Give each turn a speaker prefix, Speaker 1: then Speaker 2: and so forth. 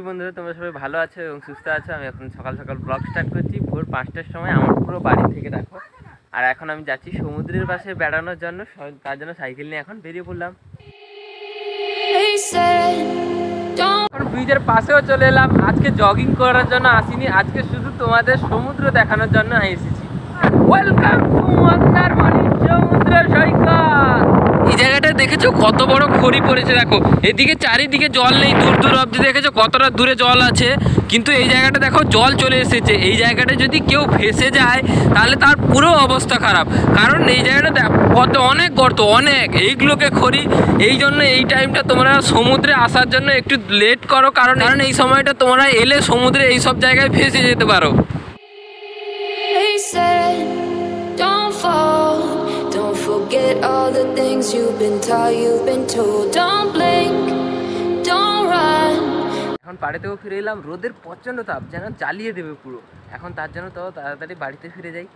Speaker 1: বন্ধুরা, তোমরা সবাই ভালো আছো এবং সুস্থ আছো। আমি এখন সকাল সকাল ব্লগ স্টার্ট করছি ভোর 5টার সময় আমার পুরো বাড়ি থেকে দেখো। আর এখন আমি যাচ্ছি সমুদ্রের পাশে বেড়ানোর জন্য, তার জন্য সাইকেল নিয়ে এখন বেরিয়ে পড়লাম। এখন ব্রিজের পাশেও চলে এলাম। আজকে জগিং করার জন্য আসিনি, আজকে শুধু তোমাদের সমুদ্র দেখানোর জন্য এসেছি। ওয়েলকাম টু মন্দারমণি সমুদ্র সৈকত। এই জায়গাটা দেখেছো কত বড় খড়ি পড়েছে, দেখো এদিকে চারিদিকে জল নেই, দূর দূর অব্দি দেখেছো কতটা দূরে জল আছে, কিন্তু এই জায়গাটা দেখো জল চলে এসেছে। এই জায়গাটা যদি কেউ ফেসে যায় তাহলে তার পুরো অবস্থা খারাপ, কারণ এই জায়গাটা কত অনেক গর্ত, অনেক এইগুলোকে খড়ি। এই জন্য এই টাইমটা তোমরা সমুদ্রে আসার জন্য একটু লেট করো, কারণ এই সময়টা তোমরা এলে সমুদ্রে এই সব জায়গায় ফেসে যেতে পারো। Don't forget all the things you've been taught, you've been told. Don't blink, don't run. এখন বাড়িতেও ফিরে এলাম, রোদের প্রচণ্ড তাপ যেন জ্বালিয়ে দেবে পুরো। এখন তার জন্য তো তাড়াতাড়ি বাড়িতে ফিরে যাই।